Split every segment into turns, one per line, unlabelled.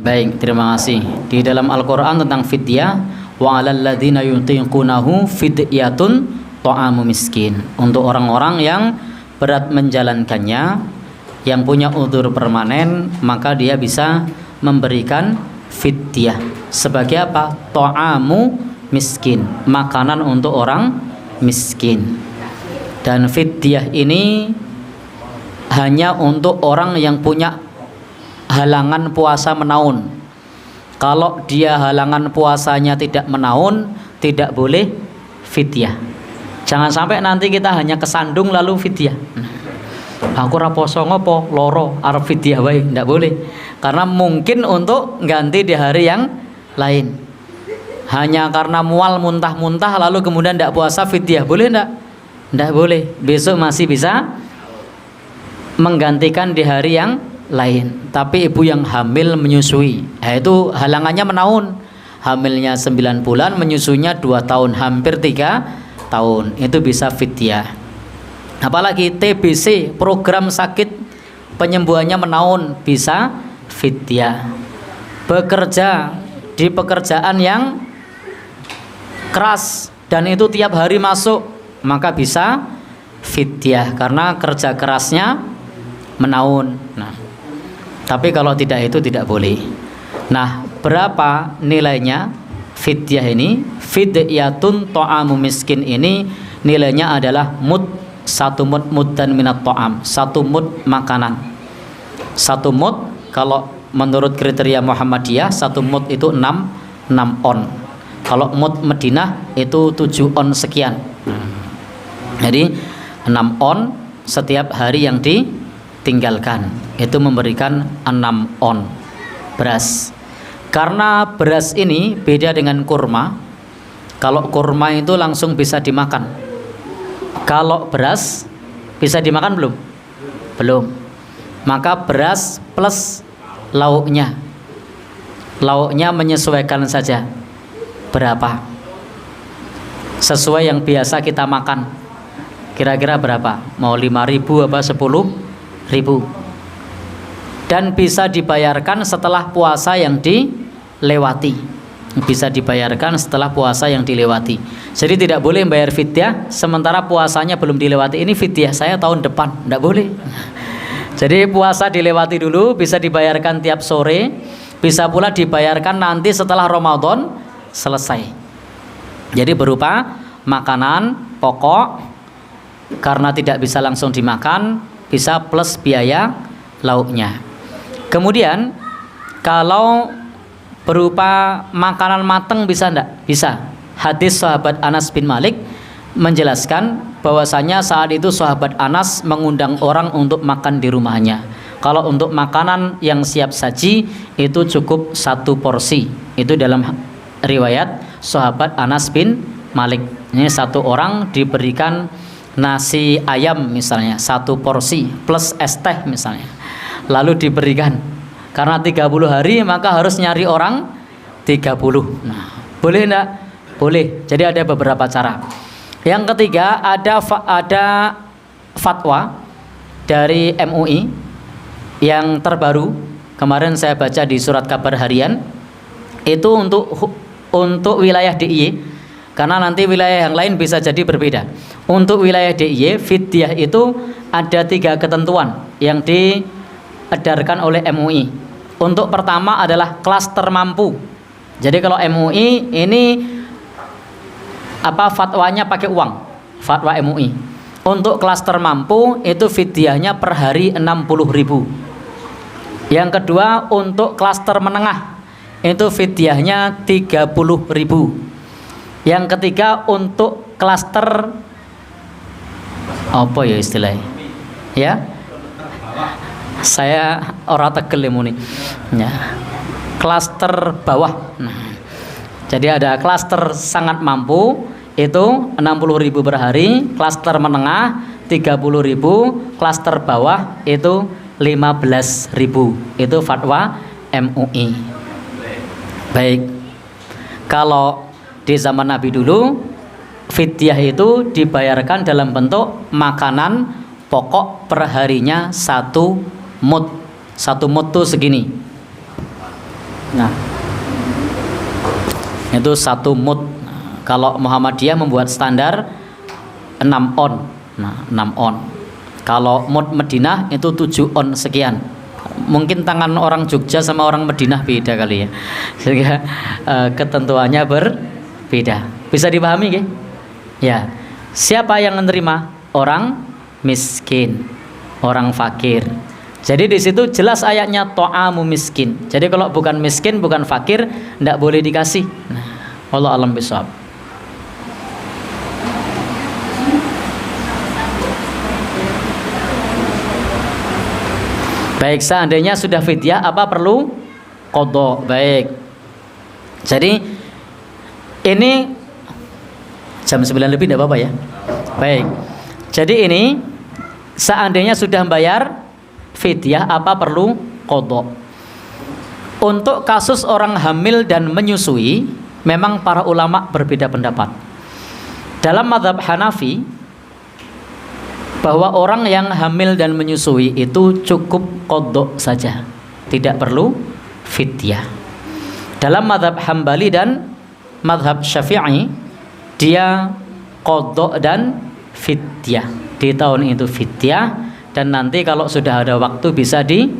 Baik, terima kasih. Di dalam Al-Qur'an tentang fidyah, wa 'alal ladzina yutiqunahu fidyatun ta'amu miskin. Untuk orang-orang yang berat menjalankannya, yang punya udzur permanen, maka dia bisa memberikan fidyah. Sebagai apa? Ta'amu miskin, makanan untuk orang miskin. Dan fidyah ini hanya untuk orang yang punya halangan puasa menaun. Kalau dia halangan puasanya tidak menaun, tidak boleh fidyah. Jangan sampai nanti kita hanya kesandung lalu fidyah. Aku ora poso ngopo, loro arep fidyah wae, ndak boleh. Karena mungkin untuk ganti di hari yang lain. Hanya karena mual muntah-muntah lalu kemudian ndak puasa fidyah, boleh ndak? Ndak boleh. Besok masih bisa menggantikan di hari yang lain. Tapi ibu yang hamil menyusui, itu halangannya menaun. Hamilnya 9 bulan, menyusunya 2 tahun, hampir 3 tahun. Itu bisa fidyah. Apalagi TBC, program sakit penyembuhannya menaun, bisa fidyah. Bekerja di pekerjaan yang keras dan itu tiap hari masuk, maka bisa fidyah karena kerja kerasnya menaun. Nah, tapi kalau tidak itu tidak boleh. Nah, berapa nilainya fidyah ini? Fidyatun ta'amu miskin ini nilainya adalah satu muddan minat ta'am, 1 mud makanan. 1 mud kalau menurut kriteria Muhammadiyah, 1 mud itu 6 on. Kalau mud Madinah itu 7 on sekian. Jadi 6 on setiap hari yang ditinggalkan itu memberikan 6 on beras. Karena beras ini beda dengan kurma. Kalau kurma itu langsung bisa dimakan. Kalau beras bisa dimakan belum? Belum. Maka beras plus lauknya. Lauknya menyesuaikan saja. Berapa? Sesuai yang biasa kita makan. Kira-kira berapa? Mau 5.000 apa 10.000? Dan bisa dibayarkan setelah puasa yang dilewati. Bisa dibayarkan setelah puasa yang dilewati. Jadi tidak boleh membayar fidyah sementara puasanya belum dilewati. Ini fidyah saya tahun depan, tidak boleh. Jadi puasa dilewati dulu, bisa dibayarkan tiap sore, bisa pula dibayarkan nanti setelah Ramadan selesai. Jadi berupa makanan pokok, karena tidak bisa langsung dimakan, bisa plus biaya lauknya. Kemudian kalau berupa makanan matang bisa enggak? Bisa. Hadis sahabat Anas bin Malik menjelaskan bahwasanya saat itu sahabat Anas mengundang orang untuk makan di rumahnya. Kalau untuk makanan yang siap saji itu cukup 1 porsi. Itu dalam riwayat sahabat Anas bin Malik. Ini 1 orang diberikan nasi ayam misalnya 1 porsi plus es teh misalnya. Lalu diberikan. Karena 30 hari maka harus nyari orang 30. Nah, boleh enggak? Boleh. Jadi ada beberapa cara. Yang ketiga ada fatwa dari MUI yang terbaru. Kemarin saya baca di surat kabar harian. Itu untuk wilayah DIY. Karena nanti wilayah yang lain bisa jadi berbeda. Untuk wilayah DIY, fidyah itu ada 3 ketentuan yang diedarkan oleh MUI. Untuk pertama adalah klaster mampu. Jadi kalau MUI ini fatwanya pakai uang, fatwa MUI. Untuk klaster mampu itu fidyahnya per hari 60.000. Yang kedua untuk klaster menengah itu fidyahnya 30.000. Yang ketiga untuk klaster apa ya istilahnya? Ya. Saya ora tegel muni. Ya. Klaster bawah. Nah. Jadi ada klaster sangat mampu itu 60.000 per hari, klaster menengah 30.000, klaster bawah itu 15.000. Itu fatwa MUI. Baik. Kalau di zaman Nabi dulu fidyah itu dibayarkan dalam bentuk makanan pokok perharinya 1 mud. 1 mud tuh segini. Nah, itu 1 mud. Kalau Muhammadiyah membuat standar 6 on. Nah, 6 on. Kalau mud Madinah itu 7 on sekian. Mungkin tangan orang Jogja sama orang Madinah beda kali ya. Sehingga ketentuannya berbeda. Bisa dipahami nggih? Ya. Siapa yang menerima? Orang miskin, orang fakir. Jadi di situ jelas ayatnya ta'amu miskin. Jadi kalau bukan miskin, bukan fakir, tidak boleh dikasih. Nah, wallahu a'lam bishawab. Baik, seandainya sudah fidyah, apa perlu qadha? Baik. Jadi ini jam 9 lebih tidak apa-apa ya. Baik. Jadi ini seandainya sudah membayar fidyah, apa perlu qadha? Untuk kasus orang hamil dan menyusui, memang para ulama berbeda pendapat. Dalam mazhab Hanafi, bahwa orang yang hamil dan menyusui itu cukup qadha saja, tidak perlu fidyah. Dalam mazhab Hambali dan mazhab Syafi'i, dia qadha dan fidyah. Di tahun itu fidyah, dan nanti kalau sudah ada waktu bisa di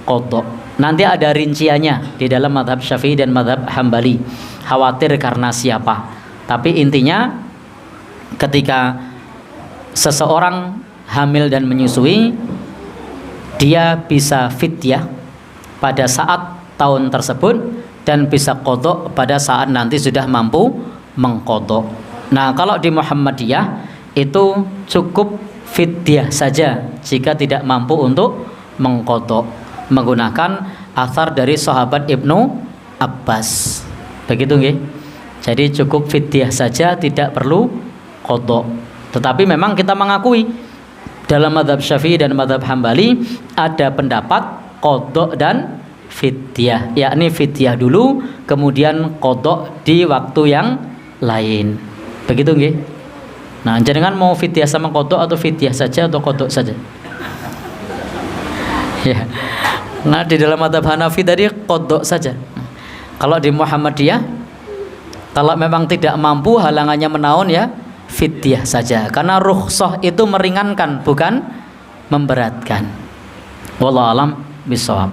qadha. Nanti ada rinciannya di dalam mazhab Syafi'i dan mazhab Hambali. Khawatir karena siapa? Tapi intinya ketika seseorang hamil dan menyusui, dia bisa fidyah pada saat tahun tersebut dan bisa qadha pada saat nanti sudah mampu mengqadha. Nah, kalau di Muhammadiyah itu cukup fidyah saja jika tidak mampu untuk mengqadha, menggunakan athar dari sahabat Ibnu Abbas. Begitu nggih? Jadi cukup fidyah saja, tidak perlu qadha. Tetapi memang kita mengakui dalam mazhab Syafi'i dan mazhab Hambali ada pendapat qadha dan fidyah, yakni fidyah dulu kemudian qadha di waktu yang lain. Begitu nggih? Nah, jenengan mau fidyah sama qadha atau fidyah saja atau qadha saja? Ya. Nah, di dalam mazhab Hanafi tadi qadha saja. Kalau di Muhammadiyah, kalau memang tidak mampu, halangannya menaun, ya fidyah saja, karena rukhsah itu meringankan bukan memberatkan. Wallahu a'lam bishawab.